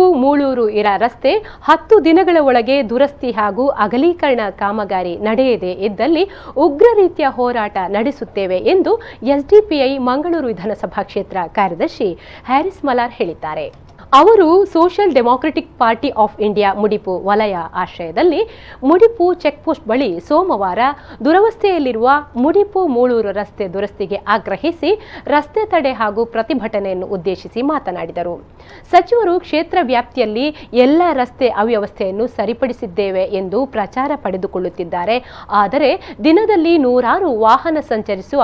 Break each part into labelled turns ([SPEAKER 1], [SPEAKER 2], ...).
[SPEAKER 1] ಮುಡಿಪು ಮೂಳೂರು ರಸ್ತೆ 10 ದಿನಗಳ ಒಳಗೆ ದುರಸ್ತಿ ಹಾಗೂ ಅಗಲೀಕರಣ ಕಾಮಗಾರಿ ನಡೆಯದೇ ಇದ್ದಲ್ಲಿ ಉಗ್ರ ರೀತಿಯ ಹೋರಾಟ ನಡೆಸುತ್ತೇವೆ ಎಂದು SDPI ಮಂಗಳೂರು ವಿಧಾನಸಭಾ ಕ್ಷೇತ್ರ ಕಾರ್ಯದರ್ಶಿ ಹ್ಯಾರಿಸ್ ಮಲಾರ್ ಹೇಳಿದ್ದಾರೆ. ಅವರು Social Democratic Party of India Mudipu ವಲಯ ಆಶ್ರಯದಲ್ಲಿ ಮುಡಿಪು ಚೆಕ್ಪೋಸ್ಟ್ ಬಳಿ ಸೋಮವಾರ ದುರವಸ್ಥೆಯಲ್ಲಿರುವ ಮುಡಿಪು ಮೂಳೂರು ರಸ್ತೆ ದುರಸ್ತಿಗೆ ಆಗ್ರಹಿಸಿ ರಸ್ತೆ ತಡೆ ಹಾಗೂ ಪ್ರತಿಭಟನೆಯನ್ನು ಉದ್ದೇಶಿಸಿ ಮಾತನಾಡಿದರು. ಸಚಿವರು ಕ್ಷೇತ್ರ ವ್ಯಾಪ್ತಿಯಲ್ಲಿ ಎಲ್ಲ ರಸ್ತೆ ಅವ್ಯವಸ್ಥೆಯನ್ನು ಸರಿಪಡಿಸಿದ್ದೇವೆ ಎಂದು ಪ್ರಚಾರ ಪಡೆದುಕೊಳ್ಳುತ್ತಿದ್ದಾರೆ. ಆದರೆ ದಿನದಲ್ಲಿ ನೂರಾರು ವಾಹನ ಸಂಚರಿಸುವ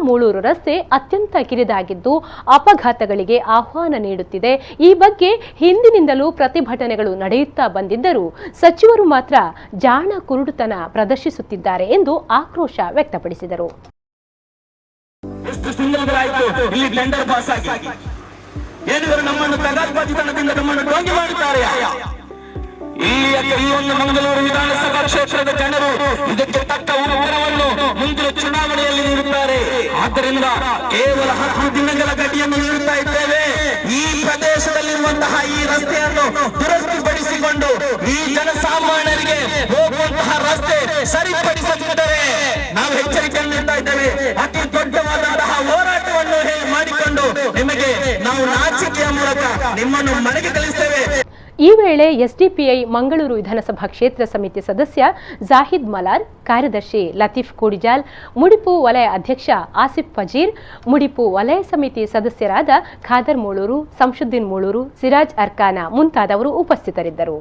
[SPEAKER 1] ಮೂಳೂರು ರಸ್ತೆ ಅತ್ಯಂತ ಕಿರಿದಾಗಿದ್ದು ಅಪಘಾತಗಳಿಗೆ ಆಹ್ವಾನ ನೀಡುತ್ತಿದೆ. ಈ ಬಗ್ಗೆ ಹಿಂದಿನಿಂದಲೂ ಪ್ರತಿಭಟನೆಗಳು ನಡೆಯುತ್ತಾ ಬಂದಿದ್ದರೂ ಸಚಿವರು ಮಾತ್ರ ಜಾಣ ಕುರುಡುತನ ಪ್ರದರ್ಶಿಸುತ್ತಿದ್ದಾರೆ ಎಂದು ಆಕ್ರೋಶ ವ್ಯಕ್ತಪಡಿಸಿದರು.
[SPEAKER 2] ಮಂಗಳೂರು ವಿಧಾನಸಭಾ ಕ್ಷೇತ್ರದ ಜನರು ಇದಕ್ಕೆ ತಕ್ಕ ಉತ್ತರವನ್ನು ಮುಂದಿನ ಚುನಾವಣೆಯಲ್ಲಿ ನೀಡುತ್ತಾರೆ. ಆದ್ದರಿಂದ ಕೇವಲ 10 ದಿನಗಳ ಗಡಿಯನ್ನು ನೀಡುತ್ತಾ ಇದ್ದೇವೆ. ಈ ಪ್ರದೇಶದಲ್ಲಿರುವಂತಹ ಈ ರಸ್ತೆಯನ್ನು ದುರಸ್ತಿಪಡಿಸಿಕೊಂಡು ಈ ಜನಸಾಮಾನ್ಯರಿಗೆ ಹೋಗುವಂತಹ ರಸ್ತೆ ಸರಿಪಡಿಸದಿದ್ದರೆ ನಾವು ಎಚ್ಚರಿಕೆಯನ್ನು ನೀಡ್ತಾ ಇದ್ದೇವೆ. ಅತಿ ದೊಡ್ಡವಾದಂತಹ ಹೋರಾಟವನ್ನು ಮಾಡಿಕೊಂಡು ನಿಮಗೆ ನಾವು ನಾಚಿಕೆಯ ಮೂಲಕ ನಿಮ್ಮನ್ನು ಮನೆಗೆ ಕಳಿಸ್ತೇವೆ.
[SPEAKER 1] ಈ ವೇಳೆ SDPI ಮಂಗಳೂರು ವಿಧಾನಸಭಾ ಕ್ಷೇತ್ರ ಸಮಿತಿ ಸದಸ್ಯ ಜಾಹಿದ್ ಮಲಾರ್, ಕಾರ್ಯದರ್ಶಿ ಲತೀಫ್ ಕೋಡಿಜಾಲ್, ಮುಡಿಪು ವಲಯ ಅಧ್ಯಕ್ಷ ಆಸಿಫ್ ಫಜೀರ್, ಮುಡಿಪು ವಲಯ ಸಮಿತಿ ಸದಸ್ಯರಾದ ಖಾದರ್ ಮೂಳೂರು, ಸಂಶುದ್ದೀನ್ ಮೂಳೂರು, ಸಿರಾಜ್ ಅರ್ಕಾನ ಮುಂತಾದವರು ಉಪಸ್ಥಿತರಿದ್ದರು.